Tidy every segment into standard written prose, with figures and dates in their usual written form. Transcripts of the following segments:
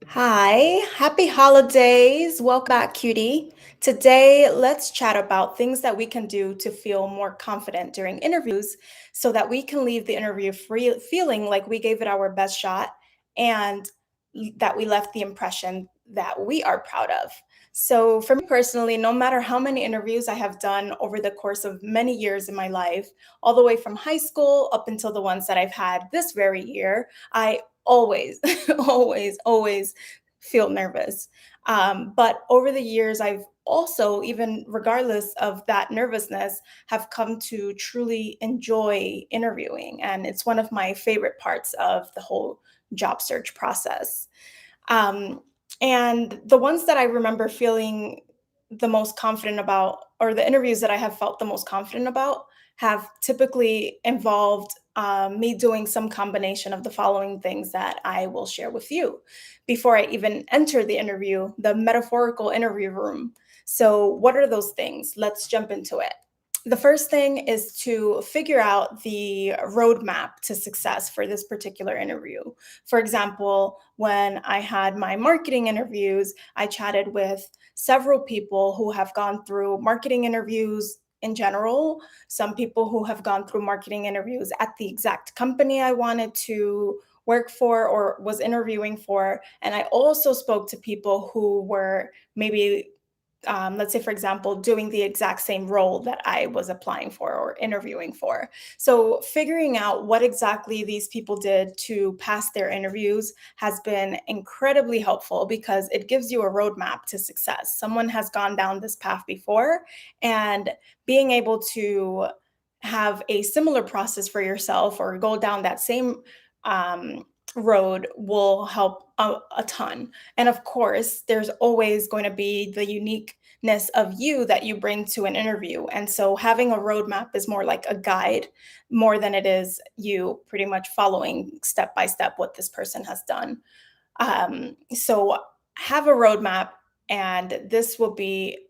Hi, happy holidays. Welcome back, cutie. Today, let's chat about things that we can do to feel more confident during interviews so that we can leave the interview feeling like we gave it our best shot and that we left the impression that we are proud of. So, for me personally, no matter how many interviews I have done over the course of many years in my life, all the way from high school up until the ones that I've had this very year, I always, always feel nervous. But over the years, I've also, even regardless of that nervousness, have come to truly enjoy interviewing. And it's one of my favorite parts of the whole job search process. Um, and the ones that I remember feeling the most confident about, or the interviews that I have felt the most confident about, have typically involved me doing some combination of the following things that I will share with you before I even enter the interview, the metaphorical interview room. So, what are those things? Let's jump into it. The first thing is to figure out the roadmap to success for this particular interview. For example, when I had my marketing interviews, I chatted with several people who have gone through marketing interviews in general, some people who have gone through marketing interviews at the exact company I wanted to work for or was interviewing for. And I also spoke to people who were maybe let's say, for example, doing the exact same role that I was applying for or interviewing for. So, figuring out what exactly these people did to pass their interviews has been incredibly helpful because it gives you a roadmap to success. Someone has gone down this path before, and being able to have a similar process for yourself or go down that same road will help a ton. And of course, there's always going to be the uniqueness of you that you bring to an interview. And so having a roadmap is more like a guide more than it is you pretty much following step by step what this person has done. So have a roadmap, and this will be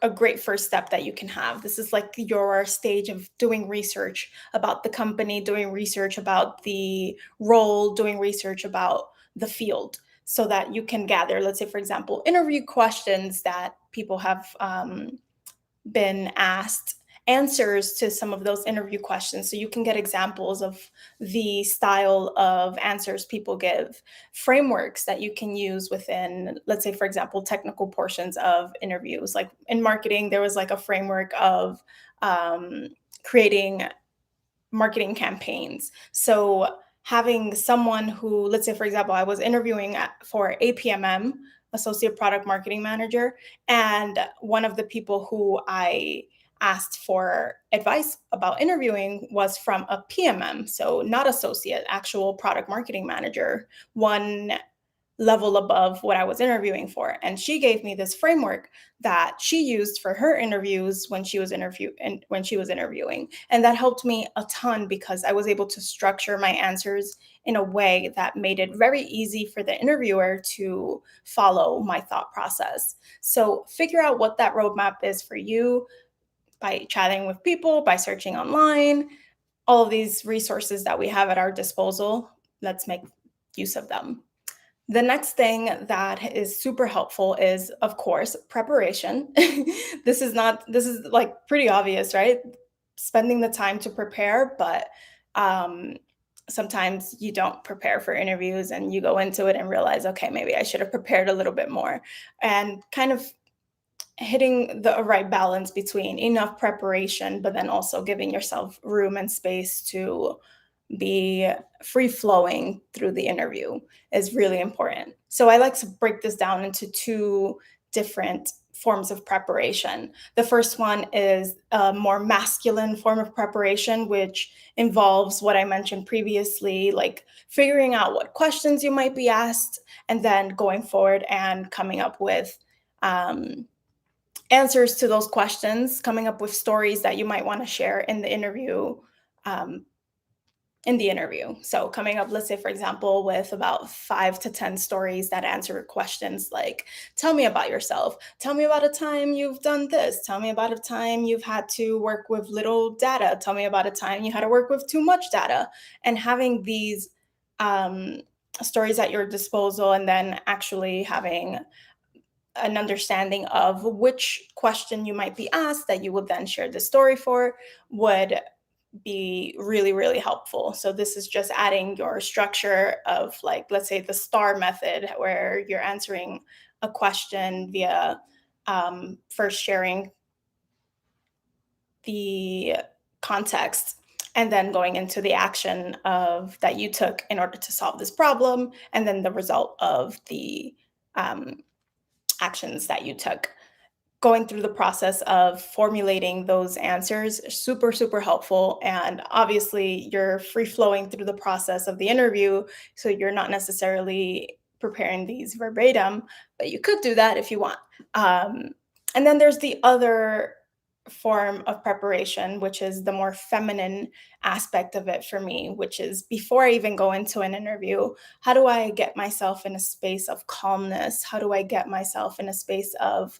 a great first step that you can have. This is like your stage of doing research about the company, doing research about the role, doing research about the field, so that you can gather, let's say, for example, interview questions that people have been asked, answers to some of those interview questions so you can get examples of the style of answers people give, frameworks that you can use within, let's say, for example, technical portions of interviews. Like in marketing, there was like a framework of um, creating marketing campaigns. So having someone who, let's say, for example, I was interviewing for APMM, Associate Product Marketing Manager, and one of the people who I asked for advice about interviewing was from a PMM, so not associate, actual product marketing manager, one level above what I was interviewing for. And she gave me this framework that she used for her interviews when she was interviewing. And that helped me a ton because I was able to structure my answers in a way that made it very easy for the interviewer to follow my thought process. So figure out what that roadmap is for you by chatting with people, by searching online, all of these resources that we have at our disposal. Let's make use of them. The next thing that is super helpful is, of course, preparation. This is like pretty obvious, right? Spending the time to prepare, but um, sometimes you don't prepare for interviews and you go into it and realize, okay, maybe I should have prepared a little bit more. And kind of hitting the right balance between enough preparation, but then also giving yourself room and space to be free flowing through the interview is really important. So I like to break this down into two different forms of preparation. The first one is a more masculine form of preparation, which involves what I mentioned previously, like figuring out what questions you might be asked, and then going forward and coming up with um, answers to those questions, coming up with stories that you might want to share um, in the interview. So coming up, let's say, for example, with about 5 to 10 stories that answer questions like, tell me about yourself. Tell me about a time you've done this. Tell me about a time you've had to work with little data. Tell me about a time you had to work with too much data. And having these um, stories at your disposal, and then actually having an understanding of which question you might be asked that you would then share the story for would be really, really helpful. So this is just adding your structure of, like, let's say the STAR method, where you're answering a question via first sharing the context and then going into the action of that you took in order to solve this problem, and then the result of the um, actions that you took. Going through the process of formulating those answers is super, super helpful. And obviously, you're free flowing through the process of the interview. So you're not necessarily preparing these verbatim, but you could do that if you want. Um, and then there's the other form of preparation, which is the more feminine aspect of it for me, which is before I even go into an interview, how do I get myself in a space of calmness? How do I get myself in a space of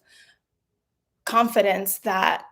confidence that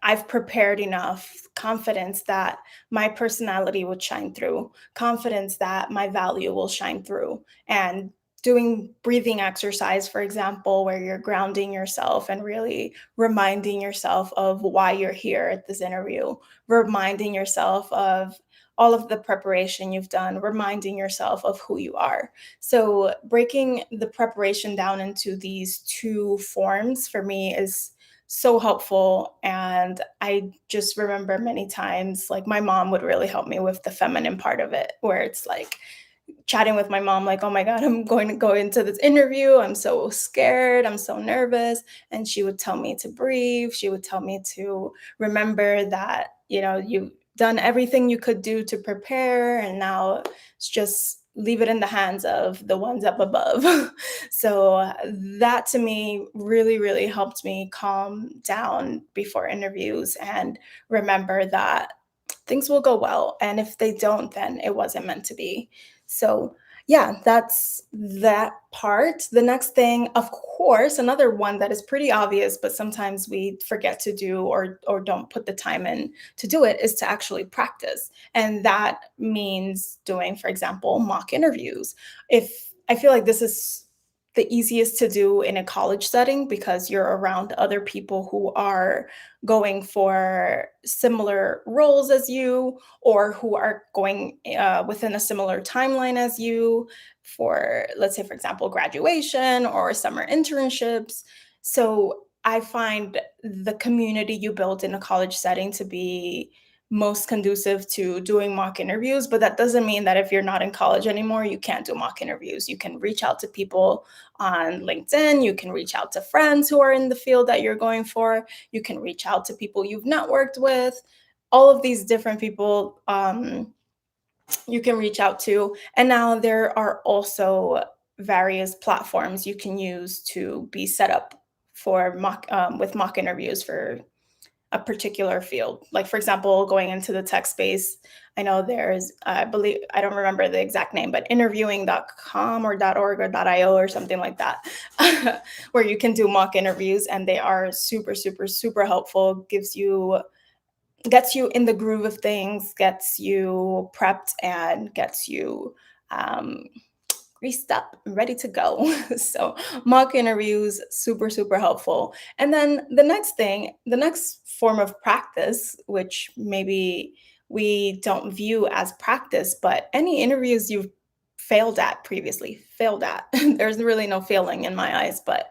I've prepared enough, confidence that my personality would shine through, confidence that my value will shine through. And doing breathing exercise, for example, where you're grounding yourself and really reminding yourself of why you're here at this interview, reminding yourself of all of the preparation you've done, reminding yourself of who you are. So, breaking the preparation down into these two forms for me is so helpful. And I just remember many times, like, my mom would really help me with the feminine part of it, where it's like chatting with my mom, like, oh my God, I'm going to go into this interview. I'm so scared. I'm so nervous. And she would tell me to breathe. She would tell me to remember that, you've done everything you could do to prepare. And now it's just leave it in the hands of the ones up above. So that to me really, really helped me calm down before interviews and remember that things will go well. And if they don't, then it wasn't meant to be. So, yeah, that's that part. The next thing, of course, another one that is pretty obvious, but sometimes we forget to do or don't put the time in to do it, is to actually practice. And that means doing, for example, mock interviews. If I feel like this is the easiest to do in a college setting because you're around other people who are going for similar roles as you, or who are going within a similar timeline as you for, let's say, for example, graduation or summer internships. So I find the community you build in a college setting to be most conducive to doing mock interviews. But that doesn't mean that if you're not in college anymore, you can't do mock interviews. You can reach out to people on LinkedIn, you can reach out to friends who are in the field that you're going for, you can reach out to people you've networked with. All of these different people you can reach out to. And now there are also various platforms you can use to be set up for with mock interviews for a particular field. Like, for example, going into the tech space, I know there's, I believe, I don't remember the exact name, but interviewing.com or .org or .io or something like that, where you can do mock interviews, and they are super, super, super helpful. Gets you in the groove of things, gets you prepped, and gets you um, greased up and ready to go. So mock interviews, super, super helpful. And then the next form of practice, which maybe we don't view as practice, but any interviews you've failed at. There's really no failing in my eyes, but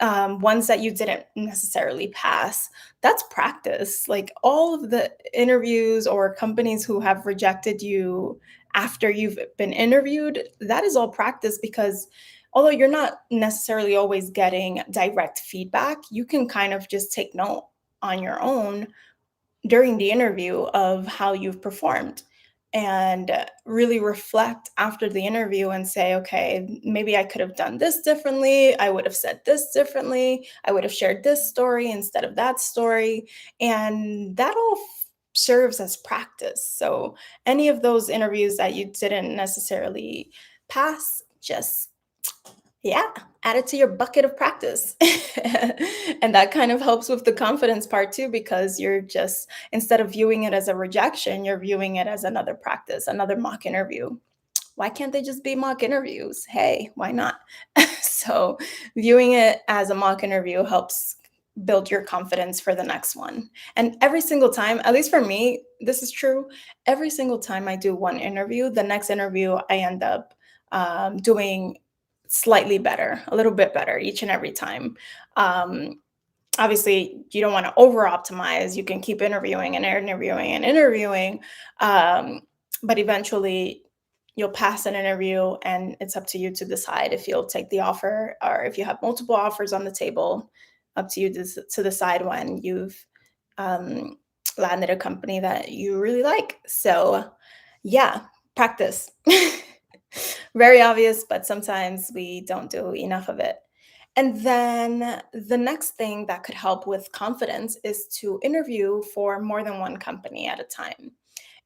ones that you didn't necessarily pass, that's practice. Like, all of the interviews or companies who have rejected you after you've been interviewed, that is all practice, because although you're not necessarily always getting direct feedback, you can kind of just take note on your own during the interview of how you've performed, and really reflect after the interview and say, okay, maybe I could have done this differently. I would have said this differently. I would have shared this story instead of that story. And that all serves as practice. So, any of those interviews that you didn't necessarily pass, just, yeah, add it to your bucket of practice. And that kind of helps with the confidence part too, because you're just, instead of viewing it as a rejection, you're viewing it as another practice, another mock interview. why can't they just be mock interviews? Hey, why not? So, viewing it as a mock interview helps build your confidence for the next one. And every single time, at least for me, this is true. Every single time I do one interview, the next interview I end up doing slightly better, a little bit better each and every time. Um, Obviously, you don't want to over optimize. You can keep interviewing and interviewing and interviewing, um, but eventually you'll pass an interview, and it's up to you to decide if you'll take the offer or if you have multiple offers on the table. Up to you to decide when you've um, landed a company that you really like. So, yeah, practice. Very obvious, but sometimes we don't do enough of it. And then the next thing that could help with confidence is to interview for more than one company at a time.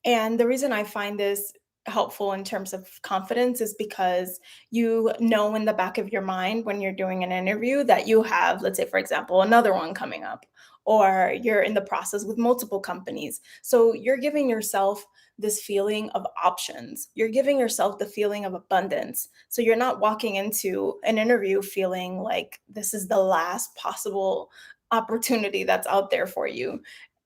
And the reason I find this helpful in terms of confidence is because you know in the back of your mind when you're doing an interview that you have, let's say, for example, another one coming up, or you're in the process with multiple companies. So you're giving yourself this feeling of options. You're giving yourself the feeling of abundance. So you're not walking into an interview feeling like this is the last possible opportunity that's out there for you.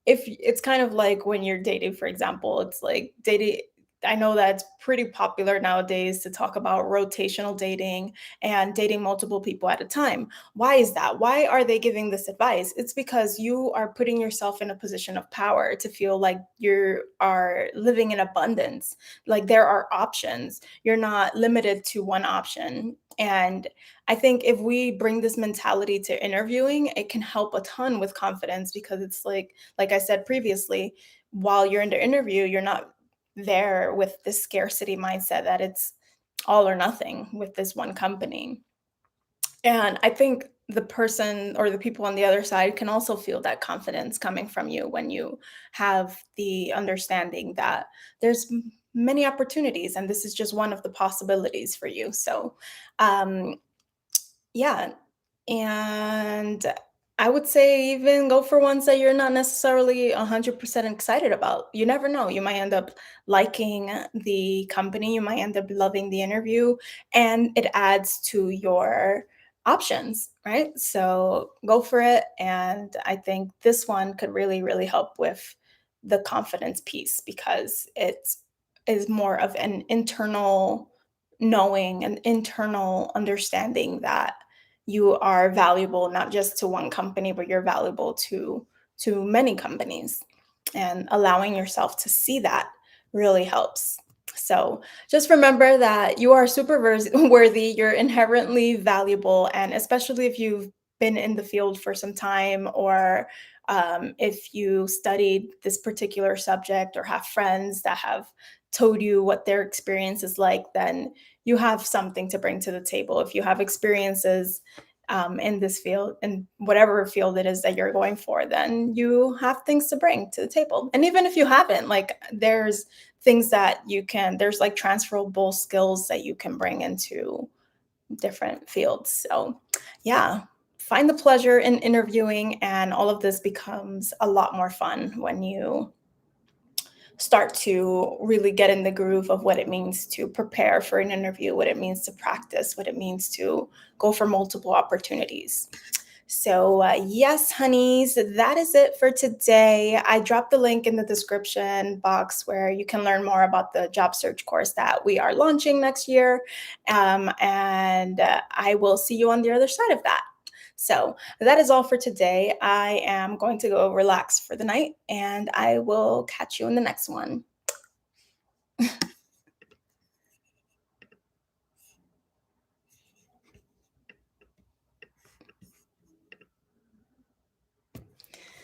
If it's kind of like when you're dating, for example, it's like dating. I know that it's pretty popular nowadays to talk about rotational dating and dating multiple people at a time. Why is that? Why are they giving this advice? It's because you are putting yourself in a position of power to feel like you are living in abundance, like there are options. You're not limited to one option. And I think if we bring this mentality to interviewing, it can help a ton with confidence because it's like I said previously, while you're in the interview, you're not there with this scarcity mindset that it's all or nothing with this one company. And I think the person or the people on the other side can also feel that confidence coming from you when you have the understanding that there's many opportunities and this is just one of the possibilities for you. So, um, yeah, and I would say even go for ones that you're not necessarily 100% excited about. You never know. You might end up liking the company, you might end up loving the interview, and it adds to your options, right? So go for it. And I think this one could really, really help with the confidence piece because it is more of an internal knowing, an internal understanding that you are valuable not just to one company, but you're valuable to many companies. And allowing yourself to see that really helps. So just remember that you are super worthy, you're inherently valuable, and especially if you've been in the field for some time or if you studied this particular subject or have friends that have told you what their experience is like, then you have something to bring to the table. If you have experiences in this field, in whatever field it is that you're going for, then you have things to bring to the table. And even if you haven't, like there's things that you can, there's like transferable skills that you can bring into different fields. So, yeah, find the pleasure in interviewing, and all of this becomes a lot more fun when you start to really get in the groove of what it means to prepare for an interview, what it means to practice, what it means to go for multiple opportunities. So, yes, honeys, that is it for today. I dropped the link in the description box where you can learn more about the job search course that we are launching next year. And I will see you on the other side of that. So, that is all for today. I am going to go relax for the night and I will catch you in the next one.